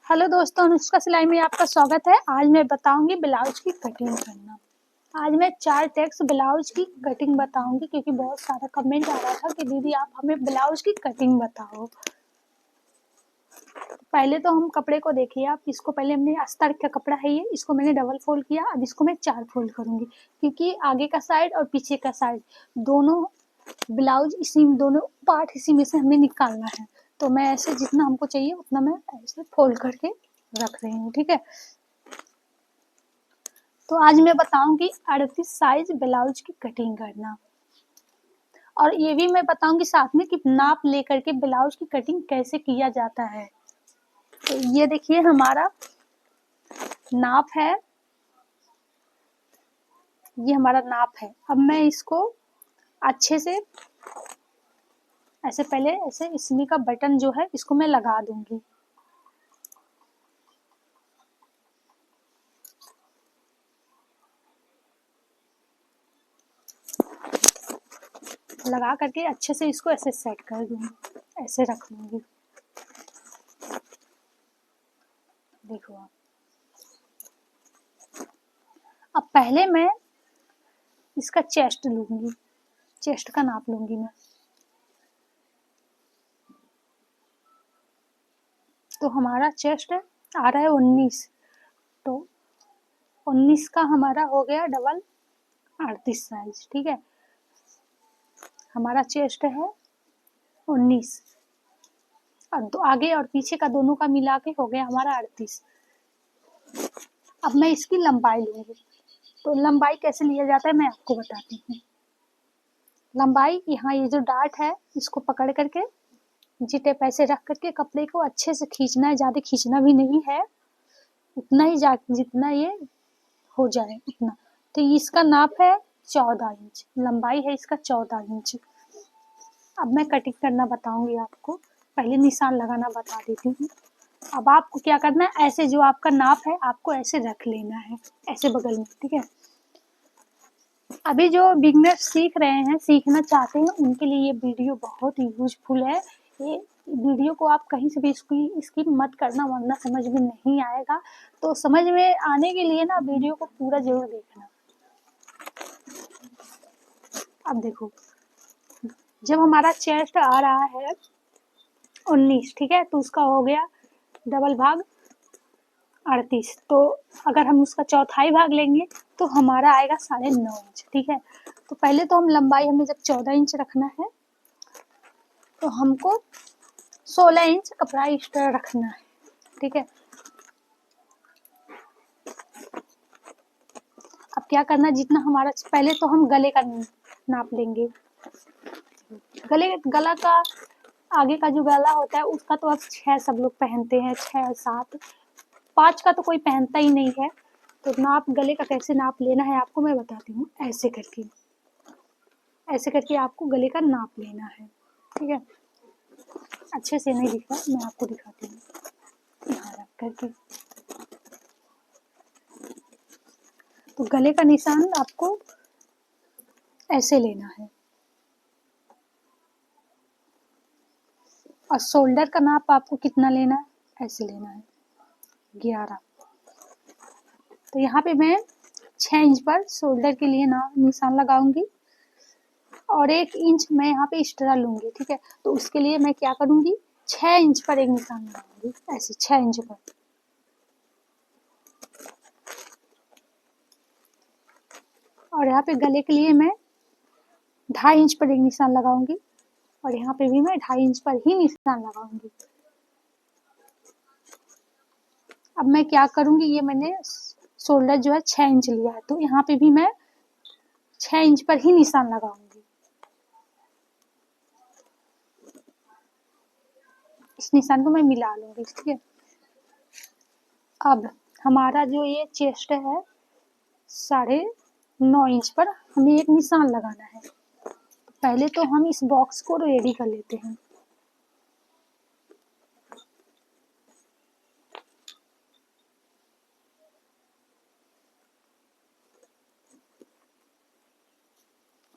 Hello दोस्तों, अनुष्का सिलाई में आपका स्वागत है। आज मैं बताऊंगी ब्लाउज की कटिंग करना। आज मैं 4 टैक्स ब्लाउज की कटिंग बताऊंगी क्योंकि बहुत सारा कमेंट आ रहा था कि दीदी आप हमें ब्लाउज की कटिंग बताओ। पहले तो हम कपड़े को देखिए आप, इसको पहले हमने अस्तर का कपड़ा है ये, इसको मैंने डबल फोल्ड किया। अब इसको मैं 4 फोल्ड करूंगी क्योंकि आगे का साइड और पीछे का साइड दोनों ब्लाउज इसी दोनों पार्ट इसी में से हमें निकालना है। तो मैं ऐसे जितना हमको चाहिए उतना मैं ऐसे फोल्ड करके रख रही हूँ, ठीक है। तो आज मैं बताऊंगी 38 साइज ब्लाउज की कटिंग करना, और ये भी मैं बताऊंगी साथ में कि नाप लेकर के ब्लाउज की कटिंग कैसे किया जाता है। तो ये देखिए हमारा नाप है, ये हमारा नाप है। अब मैं इसको अच्छे से ऐसे पहले ऐसे इसमें का बटन जो है इसको मैं लगा दूंगी। लगा करके अच्छे से इसको ऐसे सेट कर दूंगी, ऐसे रख लूंगी। देखो आप, अब पहले मैं इसका चेस्ट लूंगी, चेस्ट का नाप लूंगी मैं। तो हमारा चेस्ट आ रहा है 19, तो 19 का हमारा हो गया डबल 38 साइज, ठीक है। हमारा चेस्ट है 19 और आगे और पीछे का दोनों का मिला के हो गया हमारा 38। अब मैं इसकी लंबाई लूंगी। तो लंबाई कैसे लिया जाता है मैं आपको बताती हूँ। लंबाई यहाँ ये जो डार्ट है इसको पकड़ करके जिटे पैसे रख करके कपड़े को अच्छे से खींचना है, ज़्यादा खींचना भी नहीं है, उतना ही जितना ये हो जाए उतना। तो इसका नाप है 14 इंच, लंबाई है इसका 14 इंच। अब मैं कटिंग करना बताऊंगी आपको, पहले निशान लगाना बता देती हूँ। अब आपको क्या करना है, ऐसे जो आपका नाप है आपको ऐसे रख लेना है, ऐसे बगल में, ठीक है। अभी जो बिगनर सीख रहे हैं, सीखना चाहते हैं, उनके लिए ये वीडियो बहुत ही यूजफुल है। ये वीडियो को आप कहीं से भी स्किप मत करना वरना समझ में नहीं आएगा। तो समझ में आने के लिए ना वीडियो को पूरा जरूर देखना। अब देखो, जब हमारा चेस्ट आ रहा है 19, ठीक है, तो उसका हो गया डबल भाग 38। तो अगर हम उसका चौथाई भाग लेंगे तो हमारा आएगा 9.5 इंच, ठीक है। तो पहले तो हम लंबाई हमें जब 14 इंच रखना है तो हमको 16 इंच कपड़ा एक्स्ट्रा रखना है, ठीक है। अब क्या करना, जितना हमारा पहले तो हम गले का नाप लेंगे। गला का आगे का जो गला होता है उसका तो अब 6 सब लोग पहनते हैं, 6 7, 5 का तो कोई पहनता ही नहीं है। तो नाप गले का कैसे नाप लेना है आपको मैं बताती हूँ। ऐसे करके, ऐसे करके आपको गले का नाप लेना है, ठीक है। अच्छे से नहीं दिख रहा, मैं आपको दिखाती हूँ यहाँ रख करके। तो गले का निशान आपको ऐसे लेना है, और शोल्डर का नाप आपको कितना लेना है, ऐसे लेना है 11। तो यहाँ पे मैं 6 इंच पर शोल्डर के लिए निशान लगाऊंगी, और 1 इंच मैं यहाँ पे एक्स्ट्रा लूंगी, ठीक है। तो उसके लिए मैं क्या करूंगी, 6 इंच पर एक निशान लगाऊंगी, ऐसे 6 इंच पर। और यहाँ पे गले के लिए मैं 2.5 इंच पर एक निशान लगाऊंगी, और यहाँ पे भी मैं 2.5 इंच पर ही निशान लगाऊंगी। अब मैं क्या करूंगी, ये मैंने शोल्डर जो है 6 इंच लिया है, तो यहाँ पे भी मैं 6 इंच पर ही निशान लगाऊंगी। इस निशान को मैं मिला लूंगी, ठीक है। अब हमारा जो ये चेस्ट है 9.5 इंच पर हमें एक निशान लगाना है। पहले तो हम इस बॉक्स को रेडी कर लेते हैं।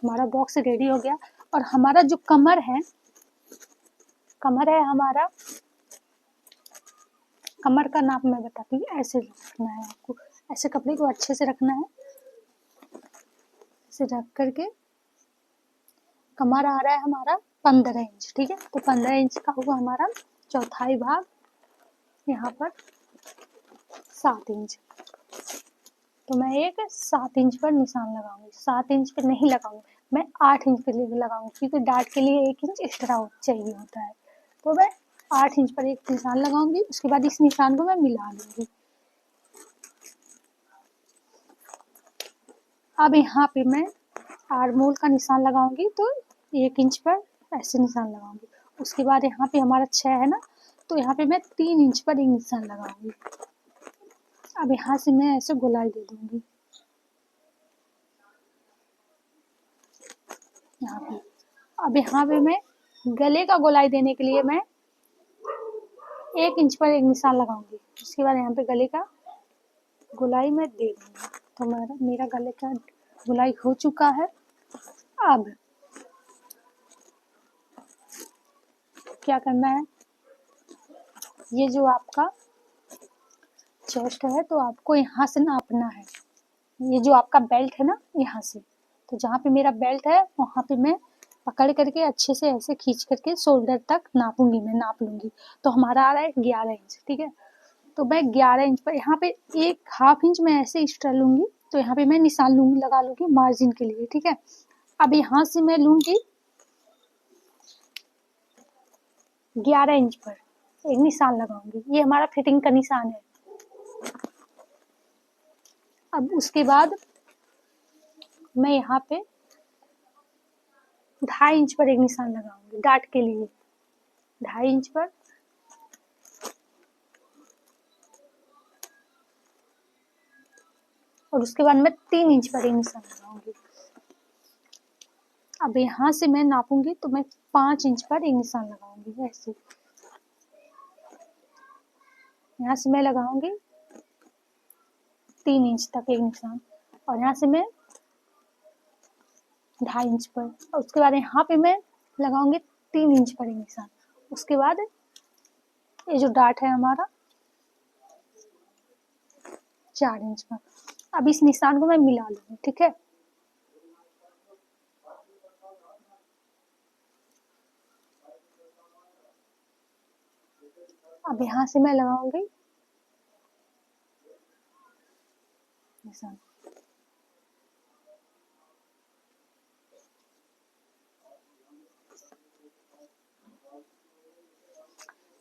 हमारा बॉक्स रेडी हो गया, और हमारा जो कमर है हमारा कमर का नाप मैं बताती हूँ। ऐसे रखना है आपको, ऐसे कपड़े को अच्छे से रखना है, ऐसे रख करके कमर आ रहा है हमारा 15 इंच, ठीक है। तो 15 इंच का होगा हमारा चौथाई भाग, यहाँ पर 7 इंच। तो मैं एक 7 इंच पर निशान लगाऊंगी, 7 इंच पे नहीं लगाऊंगी, मैं 8 इंच पे लगाऊंगी, क्योंकि डार्ट के लिए 1 इंच एक्स्ट्रा चाहिए होता है। तो मैं 8 इंच पर एक निशान लगाऊंगी, उसके बाद इस निशान को मैं मिला लूंगी। अब यहाँ पे मैं आर्मोल का निशान लगाऊंगी, तो 1 इंच पर ऐसे निशान लगाऊंगी। उसके बाद यहाँ पे हमारा 6 है ना, तो यहाँ पे मैं 3 इंच पर एक निशान लगाऊंगी। अब यहाँ से मैं ऐसे गोलाई दे दूंगी यहाँ पे। अब यहाँ पे मैं गले का गोलाई देने के लिए मैं 1 इंच पर एक निशान लगाऊंगी। उसके बाद यहाँ पे गले का गोलाई मैं दे दूंगी। तो मेरा गले का गोलाई हो चुका है। अब क्या करना है, ये जो आपका चेस्ट है तो आपको यहाँ से नापना है। ये जो आपका बेल्ट है ना, यहाँ से, तो जहाँ पे मेरा बेल्ट है वहाँ पे मैं पकड़ करके अच्छे से ऐसे खींच करके शोल्डर तक नापूंगी, मैं नाप लूंगी। तो हमारा आ रहा है 11 इंच, ठीक है। तो मैं 11 इंच पर यहाँ पे एक हाफ इंच मैं ऐसे एक्स्ट्रा लूंगी, तो यहाँ पे मैं निशान लूंगी, लगा लूंगी मार्जिन के लिए, ठीक है। अब यहाँ से मैं लूंगी 11 इंच पर एक निशान लगाऊंगी, ये हमारा फिटिंग का निशान है। अब उसके बाद मैं यहाँ पे 2.5 इंच पर एक निशान लगाऊंगी डार्ट के लिए, 2.5 इंच पर। और उसके बाद मैं 3 इंच पर एक निशान लगाऊंगी। अब यहाँ से मैं नापूंगी तो मैं 5 इंच पर एक निशान लगाऊंगी, ऐसे। यहाँ से मैं लगाऊंगी 3 इंच तक एक निशान, और यहाँ से मैं 2.5 इंच पर, और उसके बाद यहाँ पे मैं लगाऊंगी 3 इंच पर एक निशान। उसके बाद ये जो डार्ट है हमारा 4 इंच पर। अब इस निशान को मैं मिला लूंगी, ठीक है। अब यहाँ से मैं लगाऊंगी निशान।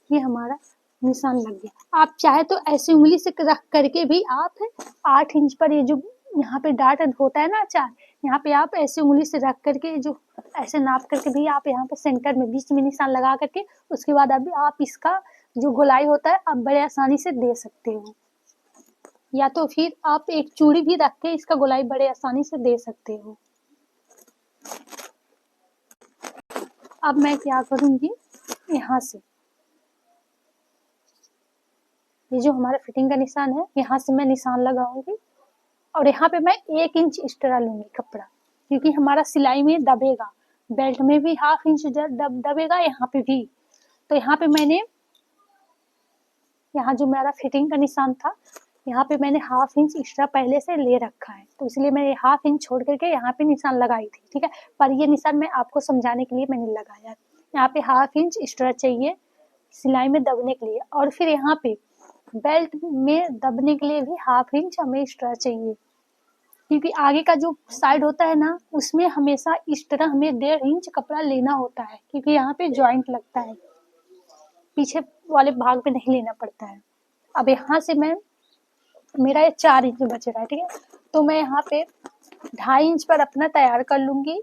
ये हमारा निशान लग गया। आप चाहे तो ऐसी उंगली से रख करके भी आप 8 इंच पर ये जो यहाँ पे डार्ट होता है ना 4, यहाँ पे आप ऐसे उंगली से रख करके जो ऐसे नाप करके भी आप यहाँ पे सेंटर में बीच में निशान लगा करके उसके बाद अभी आप इसका जो गोलाई होता है आप बड़े आसानी से दे सकते हो, या तो फिर आप एक चूड़ी भी रख के इसका गोलाई बड़े आसानी से दे सकते हो। अब मैं क्या करूंगी, यहाँ से ये जो हमारा फिटिंग का निशान है यहाँ से मैं निशान लगाऊंगी, और यहाँ पे मैं 1 इंच एक्स्ट्रा लूंगी कपड़ा, क्योंकि हमारा सिलाई में दबेगा, बेल्ट में भी हाफ इंच दबेगा, यहाँ पे भी। तो यहाँ पे मैंने यहाँ जो मेरा फिटिंग का निशान था यहाँ पे मैंने हाफ इंच एक्स्ट्रा पहले से ले रखा है, तो इसलिए मैं हाफ इंच छोड़ करके यहाँ पे निशान लगाई थी, ठीक है। पर ये निशान मैं आपको समझाने के लिए मैंने लगाया। यहाँ पे हाफ इंच एक्स्ट्रा चाहिए सिलाई में दबने के लिए, और फिर यहाँ पे बेल्ट में दबने के लिए भी हाफ इंच हमें एक्स्ट्रा चाहिए, क्योंकि आगे का जो साइड होता है ना उसमें हमेशा इस तरह हमें 1.5 इंच कपड़ा लेना होता है, क्योंकि यहाँ पे जॉइंट लगता है, पीछे वाले भाग पे नहीं लेना पड़ता है। अब यहाँ से मैं मेरा ये 4 इंच बच रहा है, ठीक है। तो मैं यहाँ पे 2.5 इंच पर अपना तैयार कर लूंगी,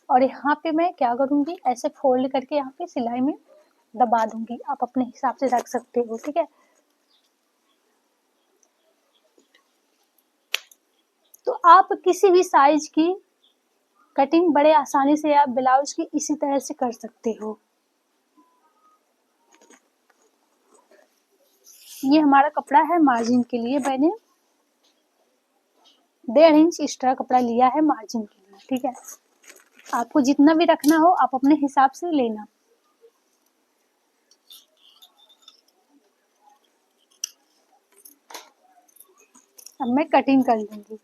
और यहाँ पे मैं क्या करूंगी ऐसे फोल्ड करके यहाँ पे सिलाई में दबा दूंगी, आप अपने हिसाब से रख सकते हो, ठीक है। तो आप किसी भी साइज की कटिंग बड़े आसानी से आप ब्लाउज की इसी तरह से कर सकते हो। ये हमारा कपड़ा है मार्जिन के लिए, मैंने 1.5 इंच एक्स्ट्रा कपड़ा लिया है मार्जिन के लिए, ठीक है। आपको जितना भी रखना हो आप अपने हिसाब से लेना। अब मैं कटिंग कर लूँगी।